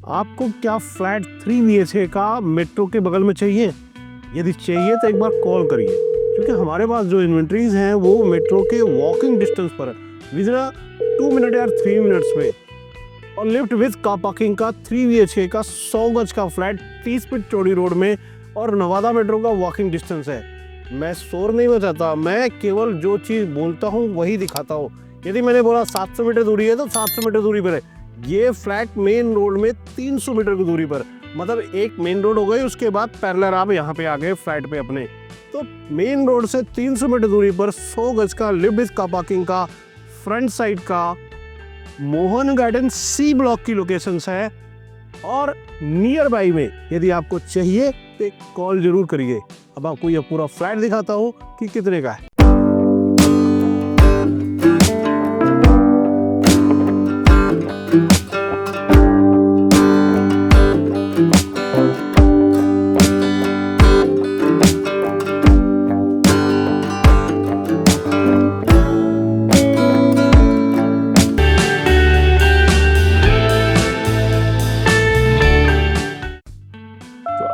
आपको क्या flat 3 BHK का मेट्रो के बगल में चाहिए? यदि चाहिए तो एक बार कॉल करिए, क्योंकि हमारे पास जो इन्वेंट्रीज हैं वो मेट्रो के वॉकिंग डिस्टेंस पर है, विद 2 मिनट या 3 मिनट्स में। और लिफ्ट विद कार पार्किंग का 3 BHK का 100 गज का फ्लैट 30 फीट चौड़ी रोड में और नवादा मेट्रो का वॉकिंग डिस्टेंस है। मैं शोर नहीं बचाता, मैं केवल जो चीज़ बोलता हूँ वही दिखाता हूँ। यदि मैंने बोला 700 मीटर दूरी है तो 700 मीटर दूरी पर है। ये फ्लैट मेन रोड में 300 मीटर की दूरी पर, मतलब एक मेन रोड हो गई, उसके बाद पैरेलल आप यहाँ पे आ गए फ्लैट पे अपने। तो मेन रोड से 300 मीटर दूरी पर 100 गज का लिफ्ट कार पार्किंग का फ्रंट साइड का मोहन गार्डन C ब्लॉक की लोकेशन है। और नियर बाई में यदि आपको चाहिए तो एक कॉल जरूर करिए। अब आपको यह पूरा फ्लैट दिखाता हूँ कि कितने का है।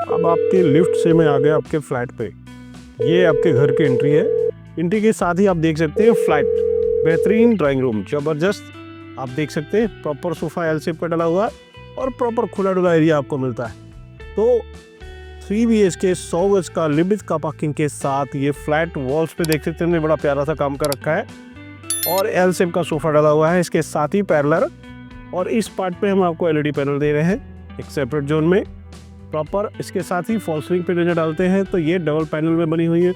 अब आपके लिफ्ट से मैं आ गया आपके फ्लैट पे। ये आपके घर की एंट्री है। एंट्री के साथ ही आप देख सकते हैं फ्लैट, बेहतरीन ड्राइंग रूम, जबरदस्त। आप देख सकते हैं प्रॉपर सोफा एल शेप का डला हुआ और प्रॉपर खुला डुला एरिया आपको मिलता है। तो 3 BHK 100 गज का लिफ्ट कार पार्किंग के साथ ये फ्लैट वॉल्स पे देख सकते हैं बड़ा प्यारा सा काम कर रखा है और एल शेप का सोफा डला हुआ है इसके साथ ही पैरेलल। और इस पार्ट पे हम आपको LED पैनल दे रहे हैं एक सेपरेट जोन में प्रॉपर। इसके साथ ही फॉल सीलिंग पे नजर डालते हैं तो ये डबल पैनल में बनी हुई है,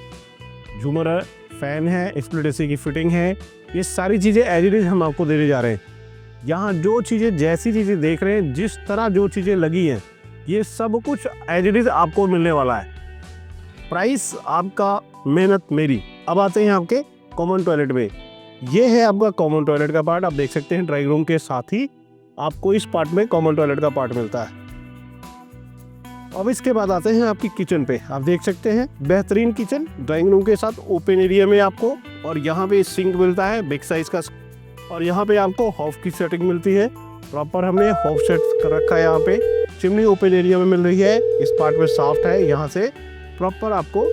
झूमर है, फैन है, स्प्लिट AC की फिटिंग है। ये सारी चीज़ें एज इट इज हम आपको देने जा रहे हैं। यहाँ जो चीज़ें जैसी चीज़ें देख रहे हैं, जिस तरह जो चीज़ें लगी हैं, ये सब कुछ एज इट इज आपको मिलने वाला है। प्राइस आपका, मेहनत मेरी। अब आते हैं आपके कॉमन टॉयलेट में। ये है आपका कॉमन टॉयलेट का पार्ट। आप देख सकते हैं ड्राइंग रूम के साथ ही आपको इस पार्ट में कॉमन टॉयलेट का पार्ट मिलता है। अब इसके बाद आते हैं आपकी किचन पे। आप देख सकते हैं बेहतरीन किचन ड्राइंग रूम के साथ ओपन एरिया में आपको, और यहाँ पे सिंक मिलता है बिग साइज का, और यहाँ पे आपको हॉफ की सेटिंग मिलती है। प्रॉपर हमने हॉफ सेट कर रखा है। यहाँ पे चिमनी ओपन एरिया में मिल रही है, इस पार्ट में सॉफ्ट है, यहाँ से प्रॉपर आपको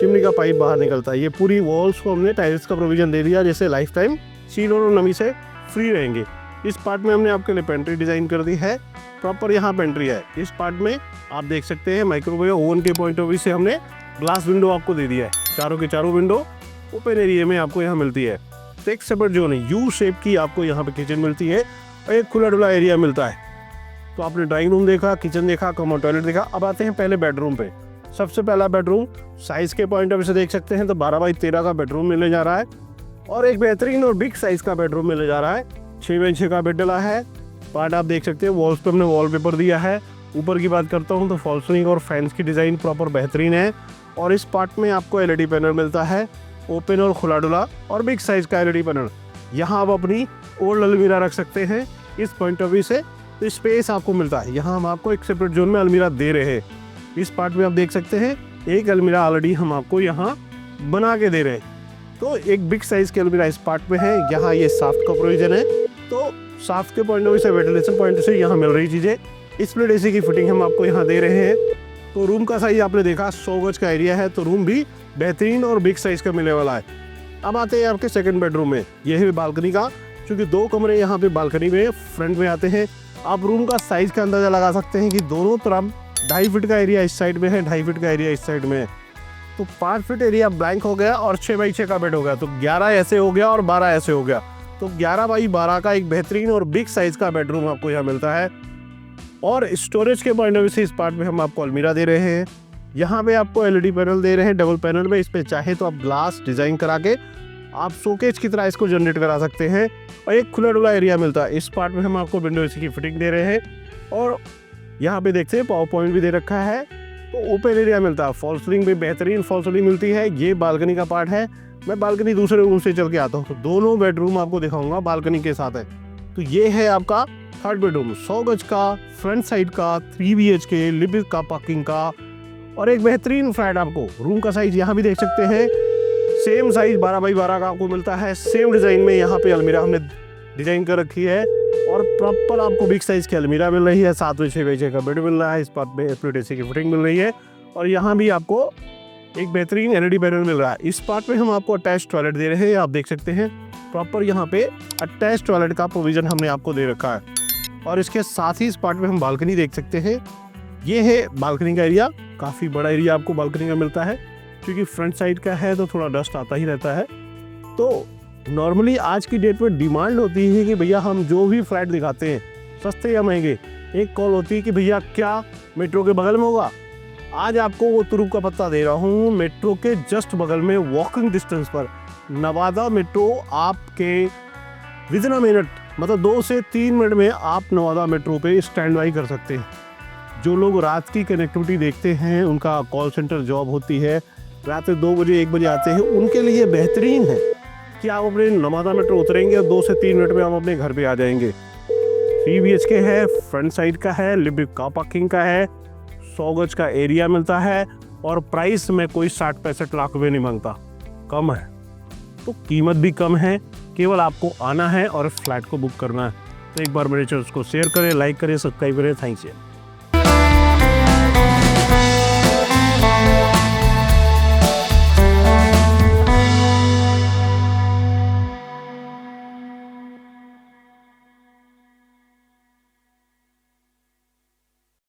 चिमनी का पाइप बाहर निकलता है। ये पूरी वॉल्स को हमने टाइल्स का प्रोविजन दे दिया, जैसे लाइफ टाइम सील और नमी से फ्री रहेंगे। इस पार्ट में हमने आपके लिए पेंट्री डिजाइन कर दी है, प्रॉपर यहाँ पेंट्री है। इस पार्ट में आप देख सकते हैं माइक्रोवेव ओवन के पॉइंट ऑफ व्यू से हमने ग्लास विंडो आपको दे दिया है। चारों के चारों विंडो ओपन एरिया में आपको यहाँ मिलती है। तो एक सेपरेट जोन है U शेप की आपको यहाँ पे किचन मिलती है और एक खुला डुला एरिया मिलता है। तो आपने ड्राइंग रूम देखा, किचन देखा, कॉमन टॉयलेट देखा। अब आते हैं पहले बेडरूम पे। सबसे पहला बेडरूम साइज के पॉइंट ऑफ व्यू से देख सकते हैं तो 12 बाई 13 का बेडरूम मिलने जा रहा है और एक बेहतरीन और बिग साइज का बेडरूम मिलने जा रहा है। 6 बाई 6 का बेड डला है। पार्ट आप देख सकते हैं वॉल्स पे हमने वॉलपेपर दिया है। ऊपर की बात करता हूँ तो फॉल सीलिंग और फैंस की डिज़ाइन प्रॉपर बेहतरीन है। और इस पार्ट में आपको LED पैनल मिलता है, ओपन और खुला डुला और बिग साइज का LED पैनल। यहाँ आप अपनी ओल्ड अलमीरा रख सकते हैं इस पॉइंट ऑफ व्यू से, तो स्पेस आपको मिलता है। यहाँ हम आपको एक सेपरेट जोन में अलमीरा दे रहे हैं। इस पार्ट में आप देख सकते हैं एक अलमीरा ऑलरेडी हम आपको यहाँ बना के दे रहे हैं। तो एक बिग साइज की अलमीरा इस पार्ट में है। यहाँ ये साफ्ट का प्रोविजन है, तो साफ्ट के पॉइंट ऑफ व्यू से, वेंटिलेशन पॉइंट से यहाँ मिल रही चीज़ें। स्प्लिट AC की फिटिंग हम आपको यहाँ दे रहे हैं। तो रूम का साइज आपने देखा 100 गज का एरिया है, तो रूम भी बेहतरीन और बिग साइज का मिलने वाला है। अब आते हैं आपके सेकंड बेडरूम में। यह है बालकनी का, क्योंकि 2 कमरे यहाँ पे बालकनी में फ्रंट में आते हैं। आप रूम का साइज का अंदाजा लगा सकते हैं कि दोनों तरफ 2.5 फीट का एरिया इस साइड में है, 2.5 फीट का एरिया इस साइड में है। तो 5 फीट एरिया ब्लैंक हो गया और 6 बाई 6 का बेड हो गया। तो 11 ऐसे हो गया और 12 ऐसे हो गया। तो 11 बाई 12 का एक बेहतरीन और बिग साइज का बेडरूम आपको यहाँ मिलता है। और स्टोरेज के पॉइंट ऑफ व्यू से इस पार्ट में हम आपको अलमीरा दे रहे हैं। यहाँ पे आपको LED पैनल दे रहे हैं डबल पैनल में। इस पे चाहे तो आप ग्लास डिजाइन करा के आप शोकेज की तरह इसको जनरेट करा सकते हैं। और एक खुला डुला एरिया मिलता है। इस पार्ट में हम आपको विंडो AC की फिटिंग दे रहे हैं और यहाँ पे देखते हैं पावर पॉइंट भी दे रखा है। तो ओपन एरिया मिलता है। फॉल सीलिंग भी बेहतरीन फॉल सीलिंग मिलती है। ये बालकनी का पार्ट है। मैं बालकनी दूसरे रूम से चल के आता हूँ, तो दोनों बेडरूम आपको दिखाऊंगा बालकनी के साथ है। तो ये है आपका थर्ड बेडरूम, 100 गज का फ्रंट साइड का 3 BHK लिफ्ट कार पार्किंग का और एक बेहतरीन फ्लैट। आपको रूम का साइज यहाँ भी देख सकते हैं सेम साइज 12x12 का आपको मिलता है। सेम डिज़ाइन में यहाँ पे अलमीरा हमने डिज़ाइन कर रखी है और प्रॉपर आपको बिग साइज की अलमीरा मिल रही है। 7x6 का बेड मिल रहा है। इस पार्ट में स्प्लिट एसी की फिटिंग मिल रही है और यहाँ भी आपको एक बेहतरीन LED पैनल मिल रहा है। इस पार्ट में हम आपको अटैच टॉयलेट दे रहे हैं। आप देख सकते हैं प्रॉपर यहाँ पे अटैच टॉयलेट का प्रोविज़न हमने आपको दे रखा है और इसके साथ ही इस पार्ट में हम बालकनी देख सकते हैं। ये है बालकनी का एरिया। काफ़ी बड़ा एरिया आपको बालकनी का मिलता है क्योंकि फ्रंट साइड का है तो थोड़ा डस्ट आता ही रहता है। तो नॉर्मली आज की डेट में डिमांड होती है कि भैया हम जो भी फ्लैट दिखाते हैं सस्ते या महंगे, एक कॉल होती है कि भैया क्या मेट्रो के बगल में होगा। आज आपको वो तुरुप का पत्ता दे रहा हूँ। मेट्रो के जस्ट बगल में वॉकिंग डिस्टेंस पर नवादा मेट्रो आपके विदिन अ मिनट, मतलब 2 से 3 मिनट में आप नवादा मेट्रो पे स्टैंड बाई कर सकते हैं। जो लोग रात की कनेक्टिविटी देखते हैं, उनका कॉल सेंटर जॉब होती है, रात में 2 बजे 1 बजे आते हैं, उनके लिए बेहतरीन है कि आप अपने नवादा मेट्रो उतरेंगे और 2 से 3 मिनट में आप अपने घर पे आ जाएंगे। 3 BHK है, फ्रंट साइड का है, लिफ्ट कार पार्किंग का है, 100 गज का एरिया मिलता है और प्राइस में कोई 60-65 लाख रुपये नहीं मांगता, कम है। तो कीमत भी कम है, केवल आपको आना है और फ्लैट को बुक करना है। तो एक बार मेरे चैनल को शेयर करें, लाइक करें, सब्सक्राइब करें। थैंक्स।